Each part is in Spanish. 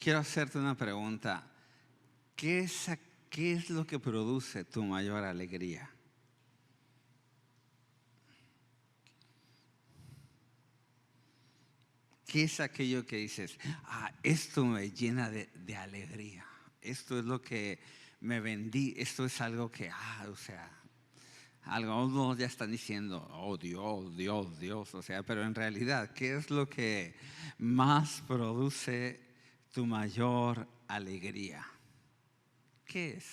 quiero hacerte una pregunta. ¿Qué es lo que produce tu mayor alegría? ¿Qué es aquello que dices, esto me llena de alegría? Esto es lo que me vendí, esto es algo que, o sea, algunos ya están diciendo, oh Dios, Dios, Dios, o sea, pero en realidad, ¿qué es lo que más produce tu mayor alegría? ¿Qué es?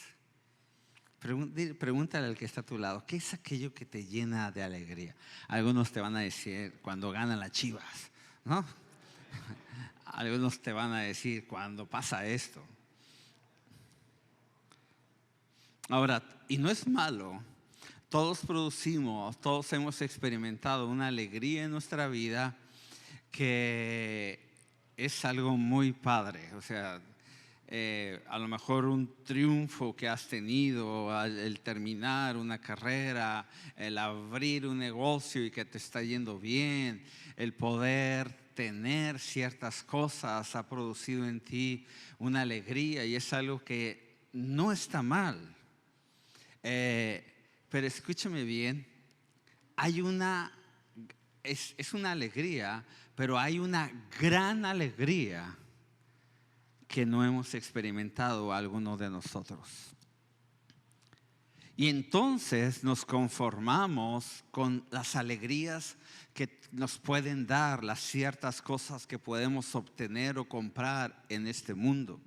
Pregúntale al que está a tu lado, ¿qué es aquello que te llena de alegría? Algunos te van a decir cuando ganan las Chivas, ¿no? Algunos te van a decir cuando pasa esto. Ahora, y no es malo, todos producimos, todos hemos experimentado una alegría en nuestra vida que es algo muy padre. O sea, a lo mejor un triunfo que has tenido, el terminar una carrera, el abrir un negocio y que te está yendo bien, el poder tener ciertas cosas ha producido en ti una alegría y es algo que no está mal. Pero escúchame bien, hay es una alegría, pero hay una gran alegría que no hemos experimentado algunos de nosotros. Y entonces nos conformamos con las alegrías que nos pueden dar las ciertas cosas que podemos obtener o comprar en este mundo.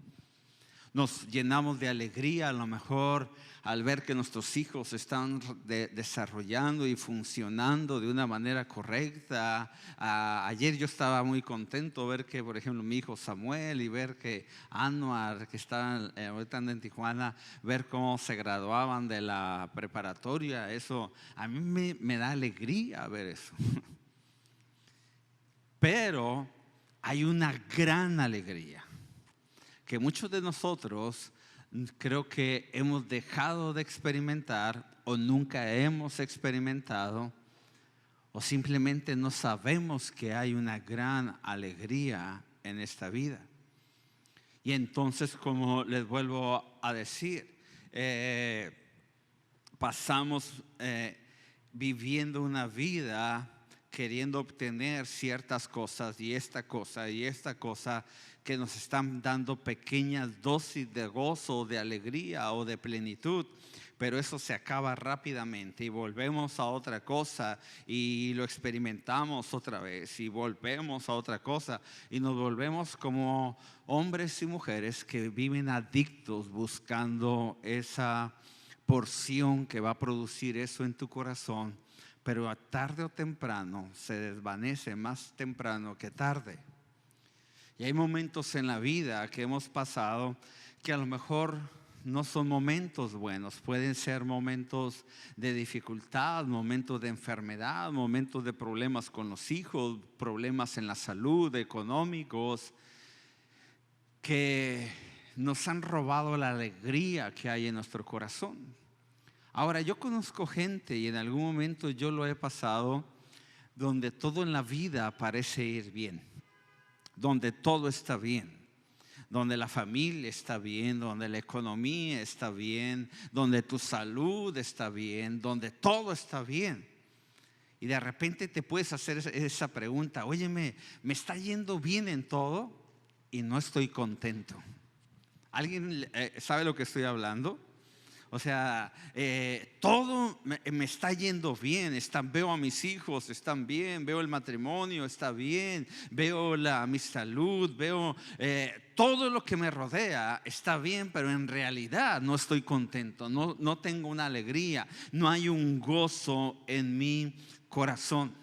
Nos llenamos de alegría a lo mejor al ver que nuestros hijos están desarrollando y funcionando de una manera correcta. Ayer yo estaba muy contento ver que, por ejemplo, mi hijo Samuel y ver que Anuar, que está ahorita en Tijuana, ver cómo se graduaban de la preparatoria. Eso a mí me da alegría ver eso. Pero hay una gran alegría que muchos de nosotros creo que hemos dejado de experimentar o nunca hemos experimentado o simplemente no sabemos que hay una gran alegría en esta vida. Y entonces, como les vuelvo a decir, pasamos viviendo una vida queriendo obtener ciertas cosas y esta cosa que nos están dando pequeñas dosis de gozo, de alegría o de plenitud, pero eso se acaba rápidamente y volvemos a otra cosa y lo experimentamos otra vez y volvemos a otra cosa y nos volvemos como hombres y mujeres que viven adictos buscando esa porción que va a producir eso en tu corazón, pero a tarde o temprano se desvanece, más temprano que tarde. Y hay momentos en la vida que hemos pasado que a lo mejor no son momentos buenos, pueden ser momentos de dificultad, momentos de enfermedad, momentos de problemas con los hijos, problemas en la salud, económicos, que nos han robado la alegría que hay en nuestro corazón. Ahora, yo conozco gente y en algún momento yo lo he pasado, donde todo en la vida parece ir bien, donde todo está bien, donde la familia está bien, donde la economía está bien, donde tu salud está bien, donde todo está bien. Y de repente te puedes hacer esa pregunta: óyeme, ¿me está yendo bien en todo y no estoy contento? ¿Alguien sabe lo que estoy hablando? O sea, todo me está yendo bien. Veo a mis hijos, están bien. Veo el matrimonio, está bien. Veo mi salud, veo todo lo que me rodea, está bien. Pero en realidad no estoy contento, no tengo una alegría, no hay un gozo en mi corazón.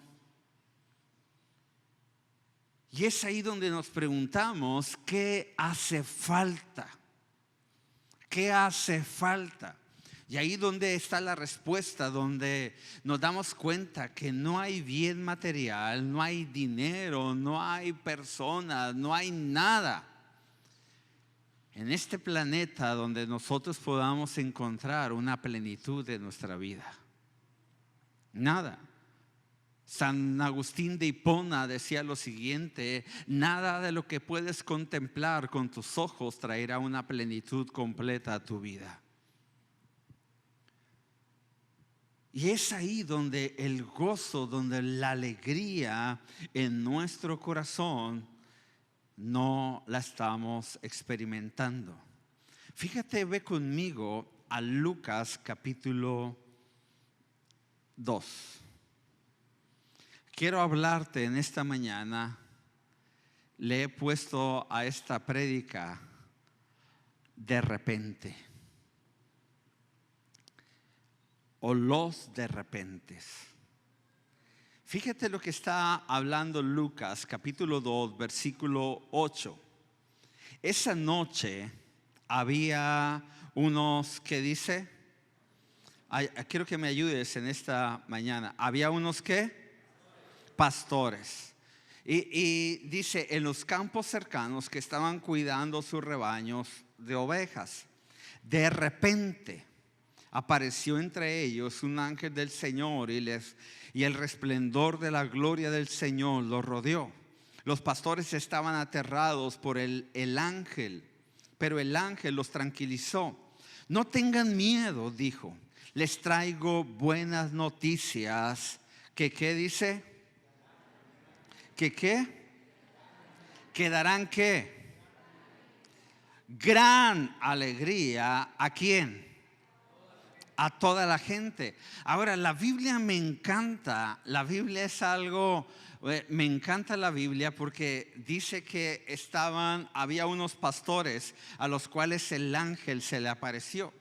Y es ahí donde nos preguntamos: ¿qué hace falta? ¿Qué hace falta? Y ahí donde está la respuesta, donde nos damos cuenta que no hay bien material, no hay dinero, no hay personas, no hay nada en este planeta donde nosotros podamos encontrar una plenitud de nuestra vida. Nada. San Agustín de Hipona decía lo siguiente: nada de lo que puedes contemplar con tus ojos traerá una plenitud completa a tu vida. Y es ahí donde el gozo, donde la alegría en nuestro corazón no la estamos experimentando. Fíjate, ve conmigo a Lucas capítulo 2. Quiero hablarte en esta mañana. Le he puesto a esta prédica de repente, o los de repentes. Fíjate lo que está hablando Lucas capítulo 2 versículo 8. Esa noche había unos, ¿qué dice? Quiero que me ayudes en esta mañana. Había unos, ¿qué? Pastores. Y dice, en los campos cercanos que estaban cuidando sus rebaños de ovejas. De repente apareció entre ellos un ángel del Señor y el resplandor de la gloria del Señor los rodeó. Los pastores estaban aterrados por el ángel, pero el ángel los tranquilizó. No tengan miedo, dijo, les traigo buenas noticias. ¿Que qué dice? ¿Que qué? ¿Quedarán qué? Gran alegría. ¿A quién? A toda la gente. Ahora, la Biblia me encanta. La Biblia es algo, me encanta la Biblia porque dice que había unos pastores a los cuales el ángel se le apareció.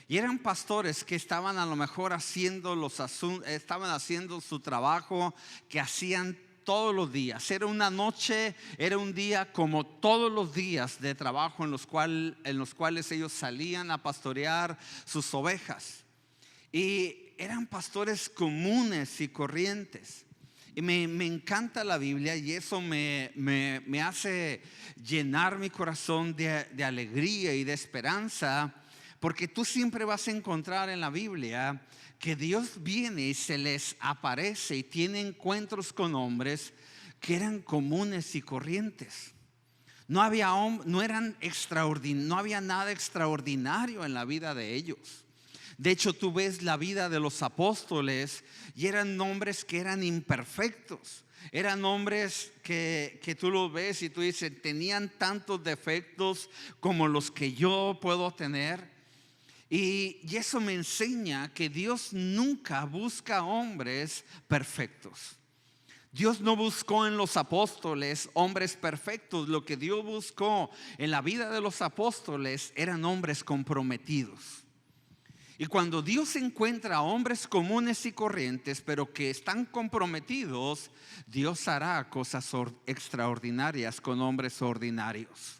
Y eran pastores que estaban a lo mejor estaban haciendo su trabajo que hacían todos los días. Era una noche, era un día como todos los días de trabajo en los cuales ellos salían a pastorear sus ovejas. Y eran pastores comunes y corrientes. Y me encanta la Biblia y eso me hace llenar mi corazón de alegría y de esperanza, porque tú siempre vas a encontrar en la Biblia que Dios viene y se les aparece y tiene encuentros con hombres que eran comunes y corrientes. No había nada extraordinario en la vida de ellos. De hecho, tú ves la vida de los apóstoles y eran hombres que eran imperfectos. Eran hombres que tú los ves y tú dices, tenían tantos defectos como los que yo puedo tener. Y eso me enseña que Dios nunca busca hombres perfectos. Dios no buscó en los apóstoles hombres perfectos. Lo que Dios buscó en la vida de los apóstoles eran hombres comprometidos. Y cuando Dios encuentra hombres comunes y corrientes, pero que están comprometidos, Dios hará cosas extraordinarias con hombres ordinarios.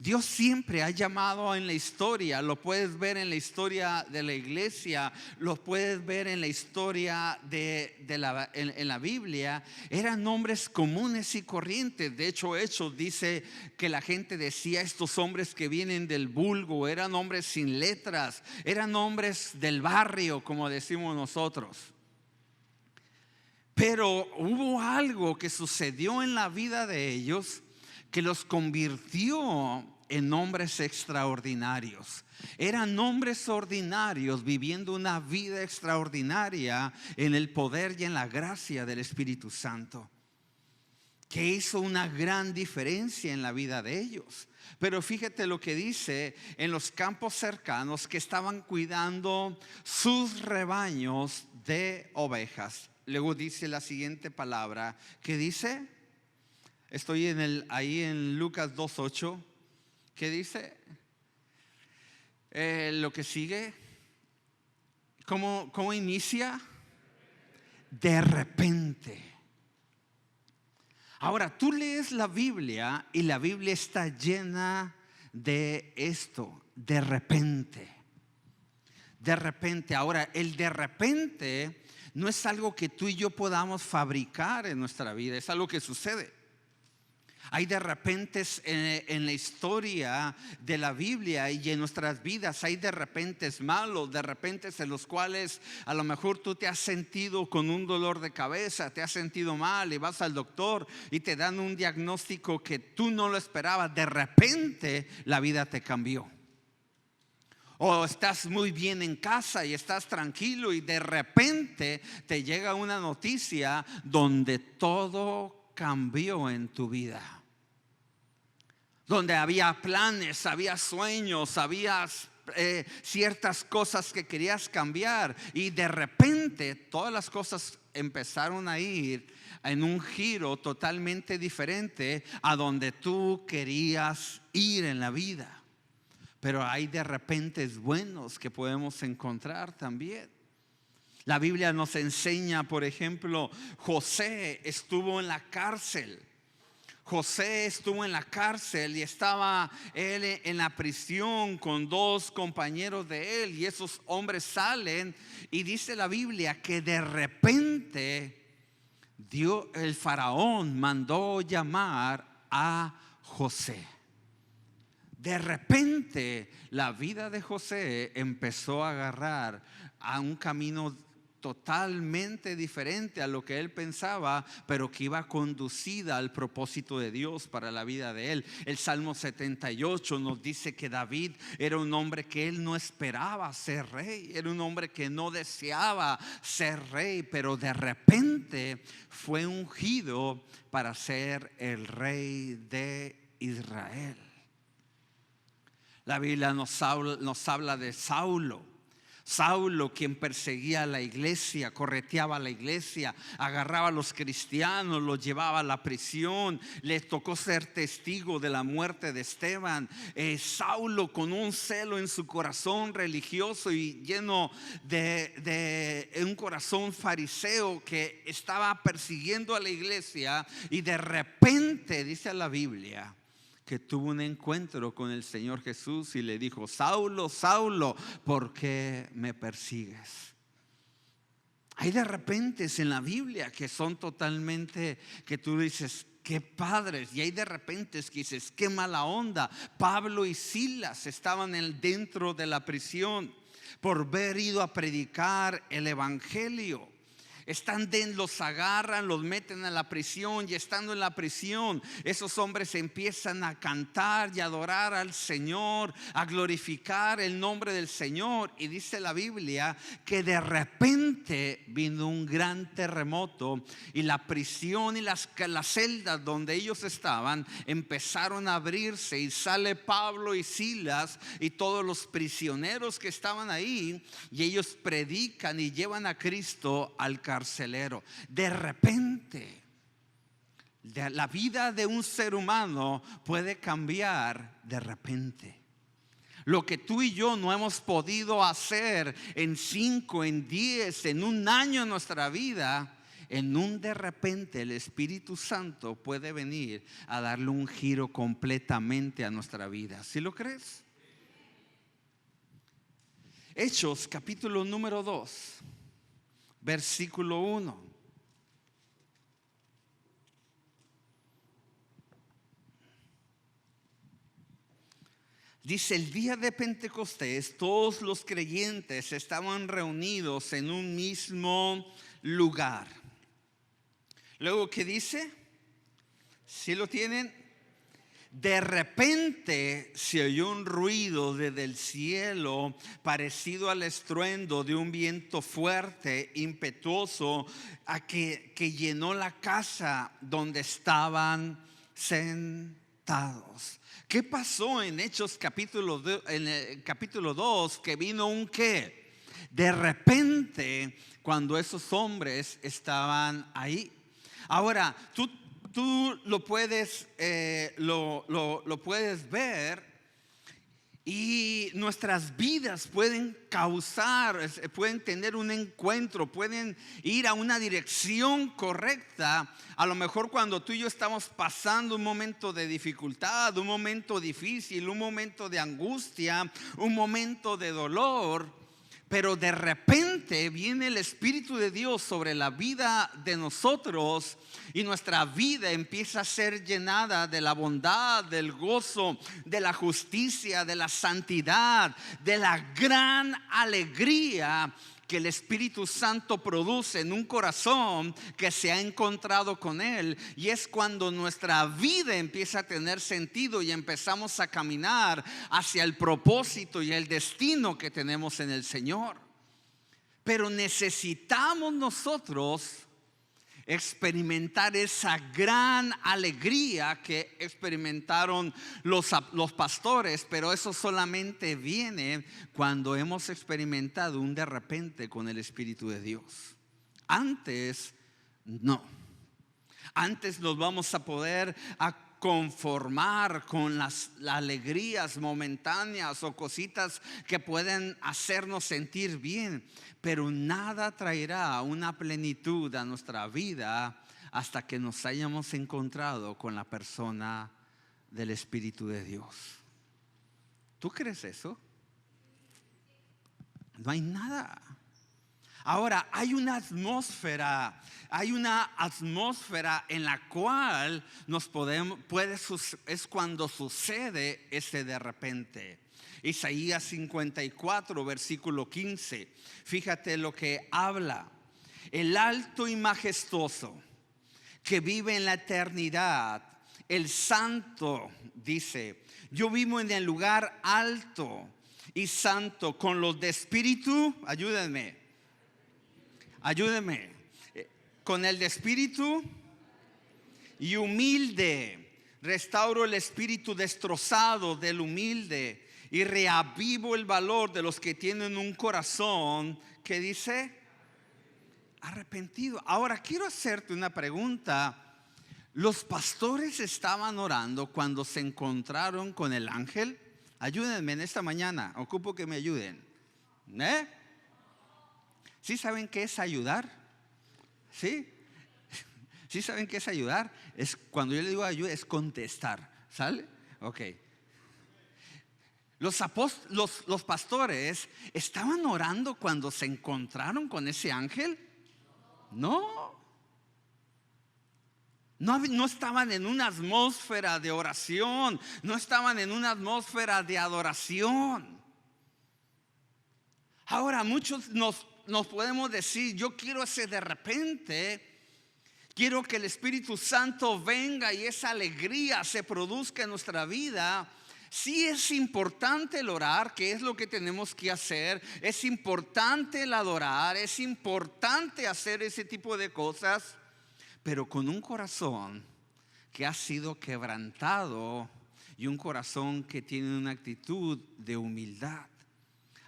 Dios siempre ha llamado en la historia, lo puedes ver en la historia de la iglesia, lo puedes ver en la historia en la Biblia. Eran hombres comunes y corrientes. De hecho, Hechos dice que la gente decía, estos hombres que vienen del vulgo, eran hombres sin letras, eran hombres del barrio, como decimos nosotros. Pero hubo algo que sucedió en la vida de ellos que los convirtió en hombres extraordinarios. Eran hombres ordinarios viviendo una vida extraordinaria en el poder y en la gracia del Espíritu Santo, que hizo una gran diferencia en la vida de ellos. Pero fíjate lo que dice: en los campos cercanos que estaban cuidando sus rebaños de ovejas. Luego dice la siguiente palabra, que dice, estoy ahí en Lucas 2:8. ¿Qué dice? Lo que sigue, ¿cómo inicia? De repente. Ahora, tú lees la Biblia y la Biblia está llena de esto, de repente. De repente. Ahora, el de repente no es algo que tú y yo podamos fabricar en nuestra vida, es algo que sucede. Hay de repentes en la historia de la Biblia y en nuestras vidas, hay de repentes malos, de repentes en los cuales a lo mejor tú te has sentido con un dolor de cabeza, te has sentido mal y vas al doctor y te dan un diagnóstico que tú no lo esperabas. De repente la vida te cambió. O estás muy bien en casa y estás tranquilo y de repente te llega una noticia donde todo cambió en tu vida. Donde había planes, había sueños, había ciertas cosas que querías cambiar y de repente todas las cosas empezaron a ir en un giro totalmente diferente a donde tú querías ir en la vida. Pero hay de repentes buenos que podemos encontrar también. La Biblia nos enseña, por ejemplo, José estuvo en la cárcel. José estuvo en la cárcel y estaba él en la prisión con dos compañeros de él, y esos hombres salen y dice la Biblia que de repente el faraón mandó llamar a José. De repente la vida de José empezó a agarrar a un camino totalmente diferente a lo que él pensaba, pero que iba conducida al propósito de Dios para la vida de él. El Salmo 78 nos dice que David era un hombre que él no esperaba ser rey, era un hombre que no deseaba ser rey, pero de repente fue ungido para ser el rey de Israel. La Biblia nos habla de Saulo, quien perseguía a la iglesia, correteaba a la iglesia, agarraba a los cristianos, los llevaba a la prisión. Le tocó ser testigo de la muerte de Esteban. Saulo, con un celo en su corazón religioso y lleno de un corazón fariseo, que estaba persiguiendo a la iglesia, y de repente dice la Biblia que tuvo un encuentro con el Señor Jesús y le dijo: Saulo, Saulo, ¿por qué me persigues? Hay de repentes en la Biblia que son totalmente, que tú dices, qué padres, y hay de repentes que dices, qué mala onda. Pablo y Silas estaban dentro de la prisión por haber ido a predicar el evangelio. Los agarran, los meten a la prisión, y estando en la prisión, esos hombres empiezan a cantar y a adorar al Señor, a glorificar el nombre del Señor. Y dice la Biblia que de repente vino un gran terremoto y la prisión y las celdas donde ellos estaban empezaron a abrirse, y sale Pablo y Silas y todos los prisioneros que estaban ahí, y ellos predican y llevan a Cristo al carcelero. De repente la vida de un ser humano puede cambiar de repente. Lo que tú y yo no hemos podido hacer en 5, en 10, en un año en nuestra vida, en un de repente el Espíritu Santo puede venir a darle un giro completamente a nuestra vida. ¿Sí lo crees? Hechos capítulo número 2, versículo 1. Dice: el día de Pentecostés todos los creyentes estaban reunidos en un mismo lugar. Luego, ¿qué dice? ¿Sí lo tienen? De repente se oyó un ruido desde el cielo, parecido al estruendo de un viento fuerte, impetuoso, que llenó la casa donde estaban sentados. ¿Qué pasó en Hechos capítulo 2? Que vino un ¿qué? De repente, cuando esos hombres estaban ahí. Ahora, tú lo puedes ver, y nuestras vidas pueden pueden tener un encuentro, pueden ir a una dirección correcta. A lo mejor cuando tú y yo estamos pasando un momento de dificultad, un momento difícil, un momento de angustia, un momento de dolor, Pero de repente viene el Espíritu de Dios sobre la vida de nosotros y nuestra vida empieza a ser llenada de la bondad, del gozo, de la justicia, de la santidad, de la gran alegría que el Espíritu Santo produce en un corazón que se ha encontrado con Él. Y es cuando nuestra vida empieza a tener sentido y empezamos a caminar hacia el propósito y el destino que tenemos en el Señor. Pero necesitamos nosotros experimentar esa gran alegría que experimentaron los pastores, pero eso solamente viene cuando hemos experimentado un de repente con el Espíritu de Dios. Antes no. Antes nos vamos a poder conformar con las alegrías momentáneas o cositas que pueden hacernos sentir bien, pero nada traerá una plenitud a nuestra vida hasta que nos hayamos encontrado con la persona del Espíritu de Dios. ¿Tú crees eso? No hay nada. Ahora, hay una atmósfera en la cual es cuando sucede ese de repente. Isaías 54, versículo 15. Fíjate lo que habla. El alto y majestuoso que vive en la eternidad, el santo, dice: yo vivo en el lugar alto y santo con los de espíritu. Ayúdenme. Con el de espíritu y humilde. Restauro el espíritu destrozado del humilde y reavivo el valor de los que tienen un corazón que dice arrepentido. Ahora quiero hacerte una pregunta. ¿Los pastores estaban orando cuando se encontraron con el ángel? Ayúdenme en esta mañana, ocupo que me ayuden. ¿Sí saben qué es ayudar? ¿Sí? ¿Sí saben qué es ayudar? Es cuando yo le digo ayuda, es contestar. ¿Sale? Ok. Los pastores estaban orando cuando se encontraron con ese ángel. No estaban en una atmósfera de oración, no estaban en una atmósfera de adoración. Ahora muchos nos podemos decir: yo quiero ese de repente, quiero que el Espíritu Santo venga y esa alegría se produzca en nuestra vida. Sí es importante el orar, que es lo que tenemos que hacer. Es importante el adorar, es importante hacer ese tipo de cosas, pero con un corazón que ha sido quebrantado y un corazón que tiene una actitud de humildad.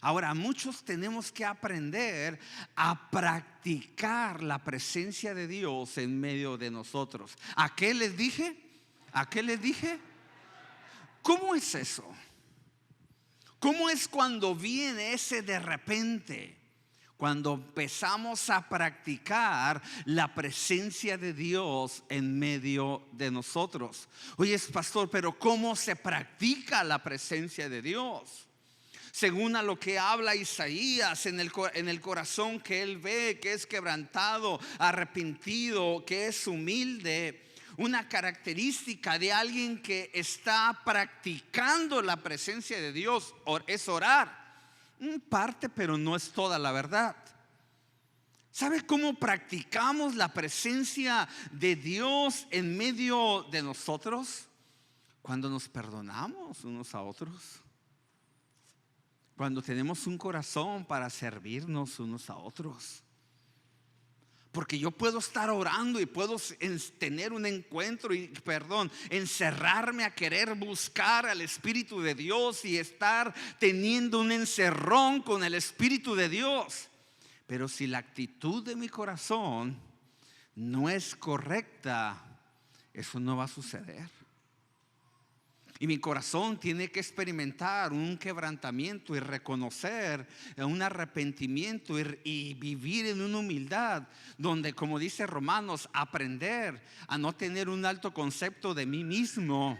Ahora, muchos tenemos que aprender a practicar la presencia de Dios en medio de nosotros. ¿A qué les dije? ¿A qué les dije? ¿Cómo es eso? ¿Cómo es cuando viene ese de repente? Cuando empezamos a practicar la presencia de Dios en medio de nosotros. Oye, pastor, pero ¿cómo se practica la presencia de Dios? Según a lo que habla Isaías, en el corazón que él ve, que es quebrantado, arrepentido, que es humilde. Una característica de alguien que está practicando la presencia de Dios es orar. Parte, pero no es toda la verdad. ¿Sabe cómo practicamos la presencia de Dios en medio de nosotros? Cuando nos perdonamos unos a otros. Cuando tenemos un corazón para servirnos unos a otros. Porque yo puedo estar orando y puedo tener un encuentro encerrarme a querer buscar al Espíritu de Dios y estar teniendo un encerrón con el Espíritu de Dios. Pero si la actitud de mi corazón no es correcta, eso no va a suceder. Y mi corazón tiene que experimentar un quebrantamiento y reconocer un arrepentimiento y vivir en una humildad donde, como dice Romanos, aprender a no tener un alto concepto de mí mismo,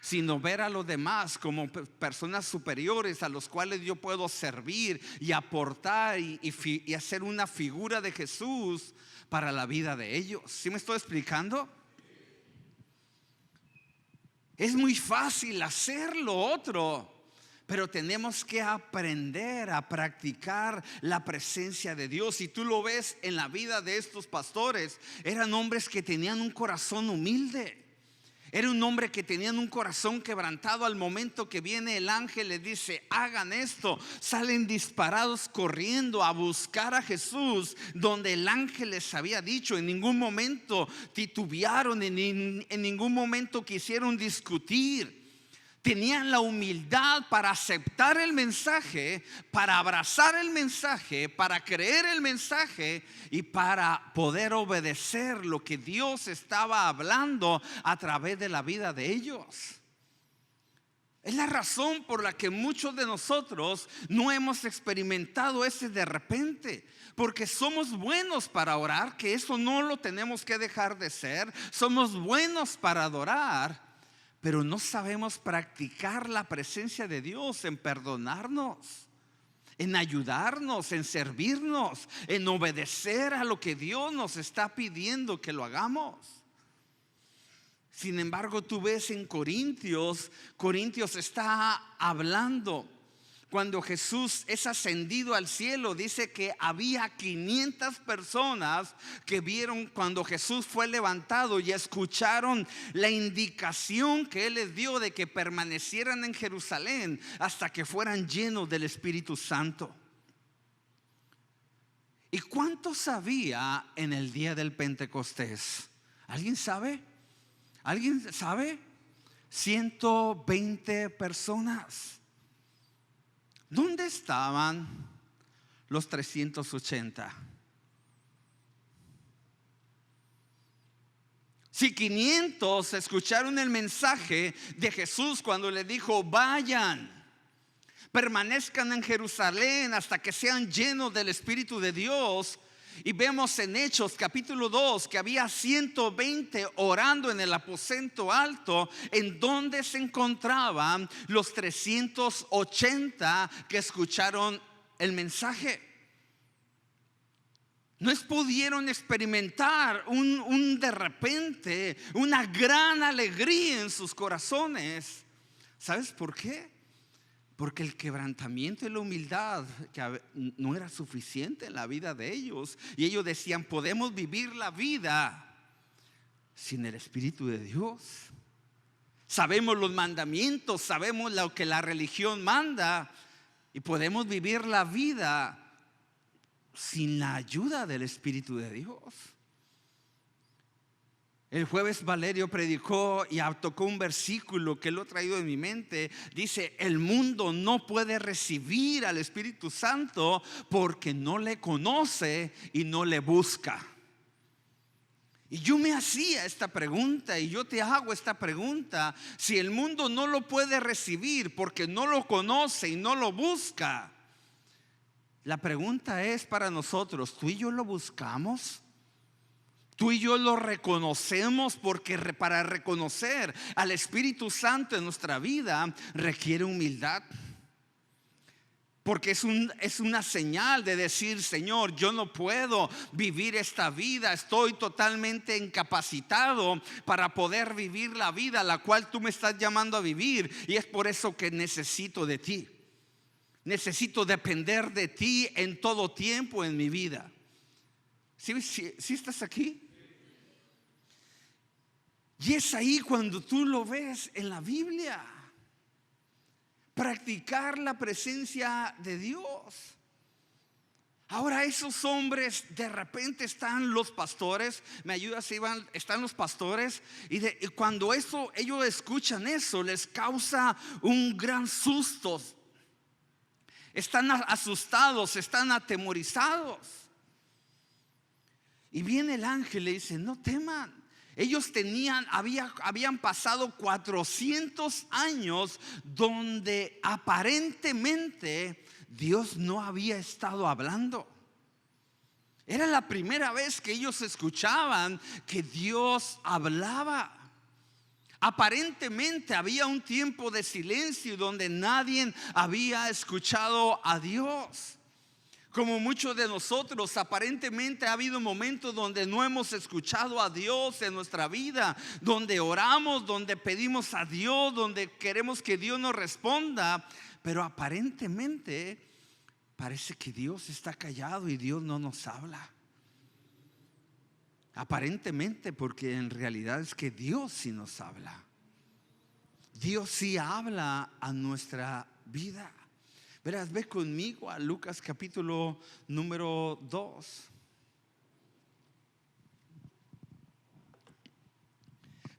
sino ver a los demás como personas superiores a los cuales yo puedo servir y aportar y hacer una figura de Jesús para la vida de ellos. ¿Sí me estoy explicando? Es muy fácil hacer lo otro, pero tenemos que aprender a practicar la presencia de Dios. Si tú lo ves en la vida de estos pastores, eran hombres que tenían un corazón humilde. Era un hombre que tenían un corazón quebrantado. Al momento que viene el ángel, les dice: hagan esto. Salen disparados corriendo a buscar a Jesús donde el ángel les había dicho. En ningún momento titubearon, en ningún momento quisieron discutir. Tenían la humildad para aceptar el mensaje, para abrazar el mensaje, para creer el mensaje y para poder obedecer lo que Dios estaba hablando a través de la vida de ellos. Es la razón por la que muchos de nosotros no hemos experimentado ese de repente. Porque somos buenos para orar, que eso no lo tenemos que dejar de ser. Somos buenos para adorar, pero no sabemos practicar la presencia de Dios en perdonarnos, en ayudarnos, en servirnos, en obedecer a lo que Dios nos está pidiendo que lo hagamos. Sin embargo, tú ves en Corintios está hablando. Cuando Jesús es ascendido al cielo, dice que había 500 personas que vieron cuando Jesús fue levantado y escucharon la indicación que Él les dio de que permanecieran en Jerusalén hasta que fueran llenos del Espíritu Santo. ¿Y cuántos había en el día del Pentecostés? ¿Alguien sabe? ¿Alguien sabe? 120 personas. ¿Dónde estaban los 380? Si 500 escucharon el mensaje de Jesús cuando le dijo: vayan, permanezcan en Jerusalén hasta que sean llenos del Espíritu de Dios. Y vemos en Hechos capítulo 2 que había 120 orando en el aposento alto, en donde se encontraban los 380 que escucharon el mensaje. No pudieron experimentar un de repente, una gran alegría en sus corazones. ¿Sabes por qué? Porque el quebrantamiento y la humildad que no era suficiente en la vida de ellos. Y ellos decían: podemos vivir la vida sin el Espíritu de Dios. Sabemos los mandamientos, sabemos lo que la religión manda, y podemos vivir la vida sin la ayuda del Espíritu de Dios. El jueves Valerio predicó y tocó un versículo que lo he traído en mi mente. Dice: el mundo no puede recibir al Espíritu Santo porque no le conoce y no le busca. Y yo me hacía esta pregunta, y yo te hago esta pregunta: si el mundo no lo puede recibir porque no lo conoce y no lo busca, la pregunta es para nosotros: ¿tú y yo lo buscamos? Tú y yo lo reconocemos, porque para reconocer al Espíritu Santo en nuestra vida requiere humildad. Porque es una señal de decir: Señor, yo no puedo vivir esta vida, estoy totalmente incapacitado para poder vivir la vida la cual tú me estás llamando a vivir. Y es por eso que necesito de ti. Necesito depender de ti en todo tiempo en mi vida. ¿Sí estás aquí? Y es ahí cuando tú lo ves en la Biblia. Practicar la presencia de Dios. Ahora esos hombres, de repente están los pastores. ¿Me ayudas, Iván? Están los pastores, y cuando ellos escuchan eso, les causa un gran susto. Están asustados, están atemorizados. Y viene el ángel y le dice: no teman. Ellos habían pasado 400 años donde aparentemente Dios no había estado hablando. Era la primera vez que ellos escuchaban que Dios hablaba. Aparentemente había un tiempo de silencio donde nadie había escuchado a Dios. Como muchos de nosotros, aparentemente ha habido momentos donde no hemos escuchado a Dios en nuestra vida, donde oramos, donde pedimos a Dios, donde queremos que Dios nos responda, pero aparentemente parece que Dios está callado y Dios no nos habla. Aparentemente, porque en realidad es que Dios sí nos habla. Dios sí habla a nuestra vida. Verás, ve conmigo a Lucas capítulo número 2.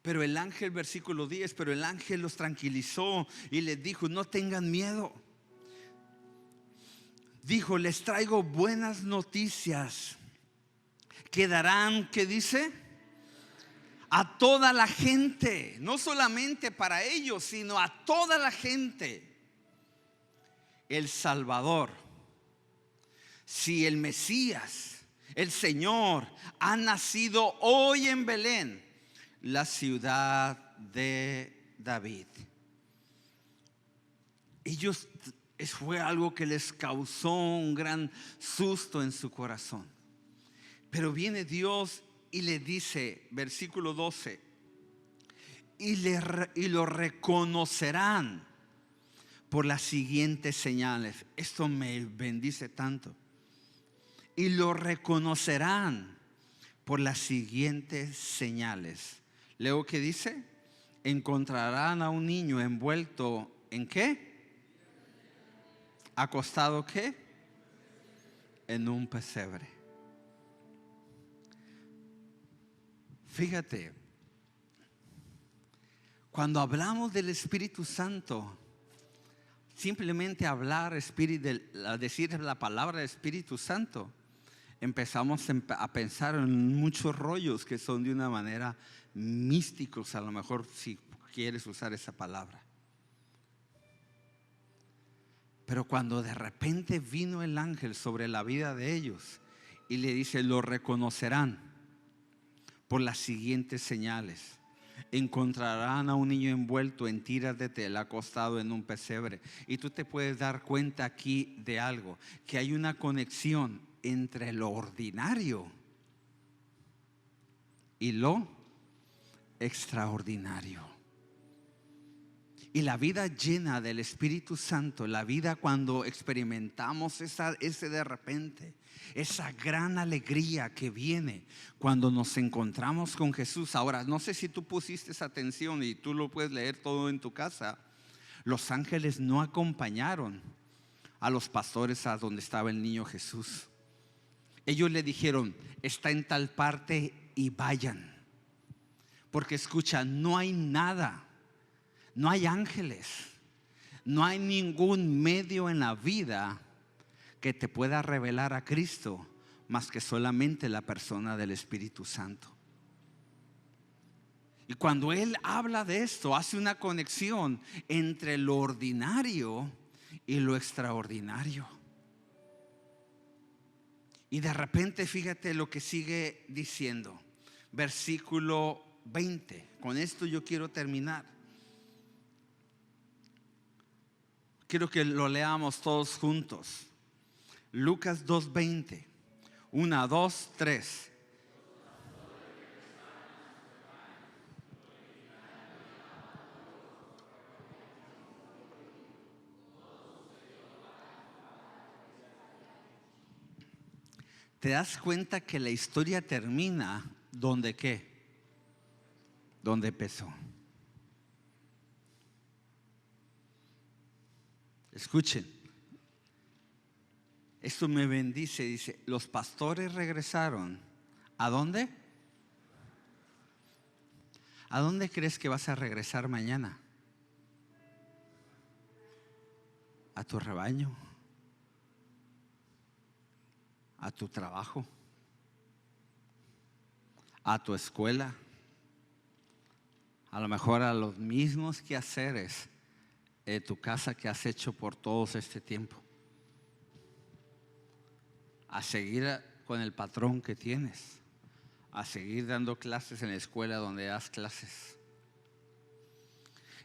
Pero el ángel, versículo 10, pero el ángel los tranquilizó y les dijo: no tengan miedo. Dijo: les traigo buenas noticias que darán, ¿qué dice? A toda la gente, no solamente para ellos, sino a toda la gente. El Salvador, si el Mesías, el Señor, ha nacido hoy en Belén, la ciudad de David. Ellos, fue algo que les causó un gran susto en su corazón. Pero viene Dios y le dice, versículo 12, y lo reconocerán por las siguientes señales. Esto me bendice tanto. Y lo reconocerán por las siguientes señales. Luego, ¿qué dice? Encontrarán a un niño envuelto ¿en qué? Acostado ¿qué? En un pesebre. Fíjate, cuando hablamos del Espíritu Santo, simplemente hablar, decir la palabra Espíritu Santo, empezamos a pensar en muchos rollos que son de una manera místicos, a lo mejor, si quieres usar esa palabra. Pero cuando de repente vino el ángel sobre la vida de ellos y le dice: lo reconocerán por las siguientes señales. Encontrarán a un niño envuelto en tiras de tela, acostado en un pesebre. Y tú te puedes dar cuenta aquí de algo, que hay una conexión entre lo ordinario y lo extraordinario. Y la vida llena del Espíritu Santo, la vida cuando experimentamos ese de repente, esa gran alegría que viene cuando nos encontramos con Jesús. Ahora, no sé si tú pusiste esa atención y tú lo puedes leer todo en tu casa. Los ángeles no acompañaron a los pastores a donde estaba el niño Jesús. Ellos le dijeron: está en tal parte y vayan. Porque escucha, no hay nada. No hay ángeles, no hay ningún medio en la vida que te pueda revelar a Cristo más que solamente la persona del Espíritu Santo. Y cuando Él habla de esto, hace una conexión entre lo ordinario y lo extraordinario. Y de repente fíjate lo que sigue diciendo, versículo 20. Con esto yo quiero terminar. Quiero que lo leamos todos juntos. Lucas 2:20. 1, 2, 3. ¿Te das cuenta que la historia termina donde qué? Donde empezó. Escuchen, esto me bendice. Dice: los pastores regresaron. ¿A dónde? ¿A dónde crees que vas a regresar mañana? ¿A tu rebaño? ¿A tu trabajo? ¿A tu escuela? A lo mejor a los mismos quehaceres de tu casa que has hecho por todo este tiempo. A seguir con el patrón que tienes. A seguir dando clases en la escuela donde das clases.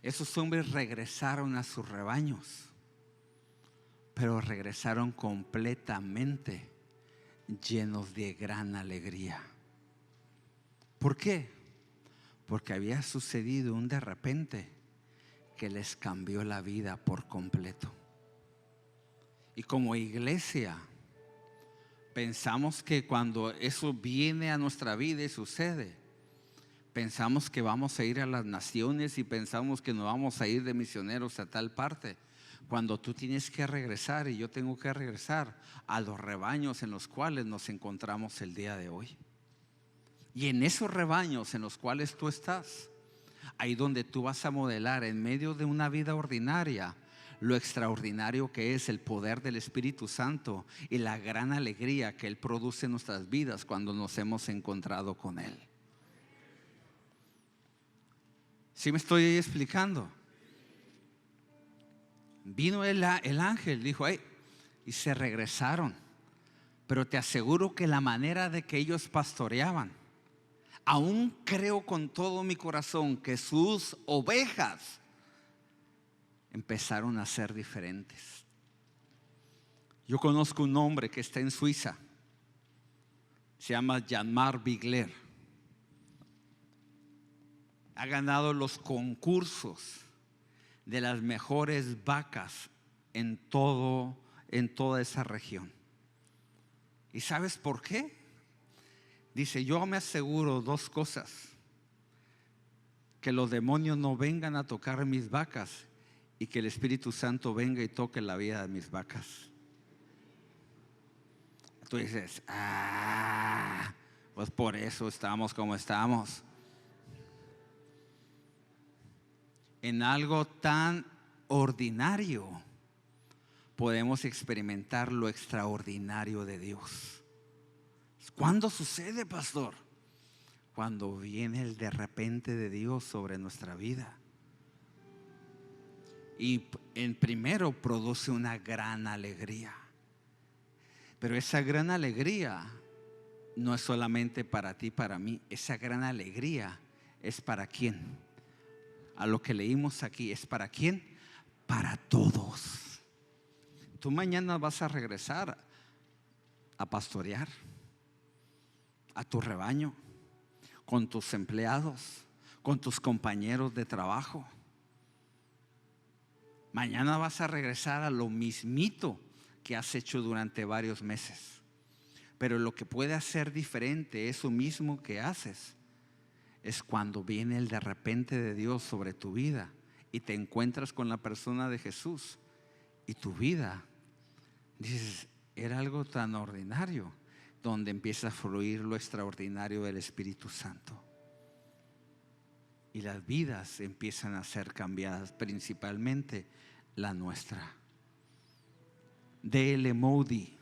Esos hombres regresaron a sus rebaños, pero regresaron completamente llenos de gran alegría. ¿Por qué? Porque había sucedido un de repente que les cambió la vida por completo. Y como iglesia, pensamos que cuando eso viene a nuestra vida y sucede, pensamos que vamos a ir a las naciones y pensamos que nos vamos a ir de misioneros a tal parte. Cuando tú tienes que regresar y yo tengo que regresar a los rebaños en los cuales nos encontramos el día de hoy. Y en esos rebaños en los cuales tú estás, ahí donde tú vas a modelar en medio de una vida ordinaria lo extraordinario que es el poder del Espíritu Santo y la gran alegría que Él produce en nuestras vidas cuando nos hemos encontrado con Él. ¿Sí me estoy explicando? Vino el ángel, dijo, hey, y se regresaron. Pero te aseguro que la manera de que ellos pastoreaban, aún creo con todo mi corazón que sus ovejas empezaron a ser diferentes. Yo conozco un hombre que está en Suiza, se llama Jan-Marc Bigler. Ha ganado los concursos de las mejores vacas en toda esa región. ¿Y sabes por qué? Dice, yo me aseguro dos cosas: que los demonios no vengan a tocar mis vacas y que el Espíritu Santo venga y toque la vida de mis vacas. Tú dices, pues por eso estamos como estamos. En algo tan ordinario podemos experimentar lo extraordinario de Dios. ¿Cuándo sucede, pastor? Cuando viene el de repente de Dios sobre nuestra vida. Y en primero produce una gran alegría. Pero esa gran alegría no es solamente para ti, para mí. Esa gran alegría es para ¿quién? A lo que leímos aquí, ¿es para quién? Para todos. Tú mañana vas a regresar a pastorear a tu rebaño, con tus empleados, con tus compañeros de trabajo. Mañana vas a regresar a lo mismito que has hecho durante varios meses. Pero lo que puede hacer diferente, eso mismo que haces, es cuando viene el de repente de Dios sobre tu vida y te encuentras con la persona de Jesús y tu vida, dices, era algo tan ordinario, donde empieza a fluir lo extraordinario del Espíritu Santo. Y las vidas empiezan a ser cambiadas, principalmente la nuestra. D.L. Moody,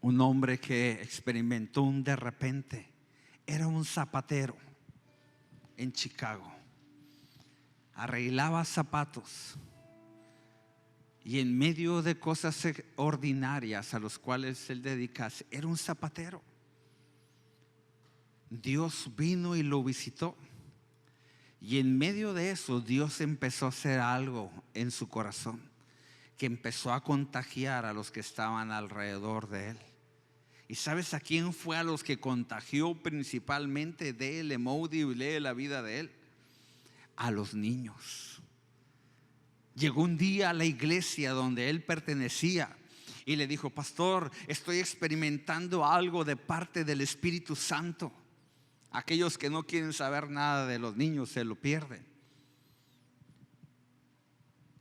un hombre que experimentó un de repente, era un zapatero en Chicago, arreglaba zapatos y en medio de cosas ordinarias a las cuales él dedicase, era un zapatero. Dios vino y lo visitó, y en medio de eso Dios empezó a hacer algo en su corazón que empezó a contagiar a los que estaban alrededor de él. ¿Y sabes a quién fue a los que contagió principalmente? D.L. Moody, lee la vida de él. A los niños. Llegó un día a la iglesia donde él pertenecía y le dijo, pastor, estoy experimentando algo de parte del Espíritu Santo. Aquellos que no quieren saber nada de los niños se lo pierden.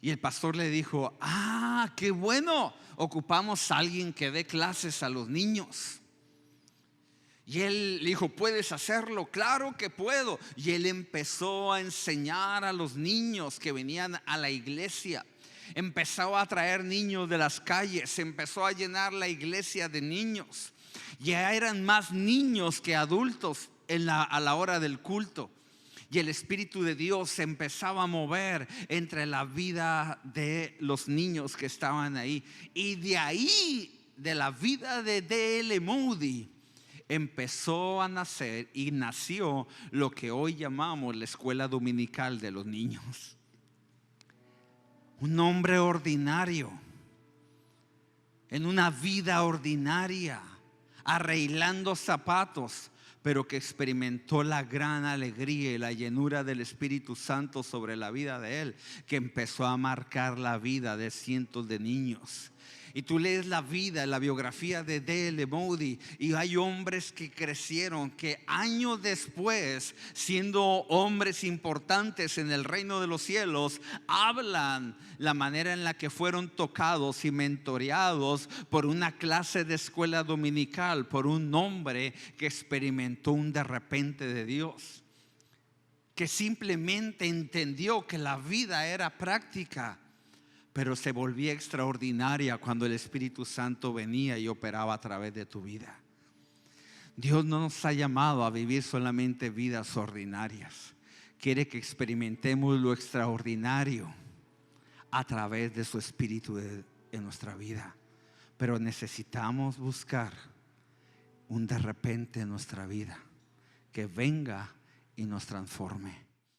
Y el pastor le dijo, qué bueno, ocupamos a alguien que dé clases a los niños. Y él le dijo, ¿puedes hacerlo? Claro que puedo. Y él empezó a enseñar a los niños que venían a la iglesia. Empezó a traer niños de las calles, empezó a llenar la iglesia de niños. Ya eran más niños que adultos a la hora del culto. Y el Espíritu de Dios se empezaba a mover entre la vida de los niños que estaban ahí. Y de ahí, de la vida de D.L. Moody, empezó a nacer y nació lo que hoy llamamos la escuela dominical de los niños. Un hombre ordinario, en una vida ordinaria, arreglando zapatos, pero que experimentó la gran alegría y la llenura del Espíritu Santo sobre la vida de él, que empezó a marcar la vida de cientos de niños. Y tú lees la vida, la biografía de D.L. Moody, y hay hombres que crecieron, que años después, siendo hombres importantes en el reino de los cielos, hablan la manera en la que fueron tocados y mentoreados por una clase de escuela dominical, por un hombre que experimentó un de repente de Dios, que simplemente entendió que la vida era práctica, pero se volvía extraordinaria cuando el Espíritu Santo venía y operaba a través de tu vida. Dios no nos ha llamado a vivir solamente vidas ordinarias. Quiere que experimentemos lo extraordinario a través de su Espíritu en nuestra vida. Pero necesitamos buscar un de repente en nuestra vida que venga y nos transforme.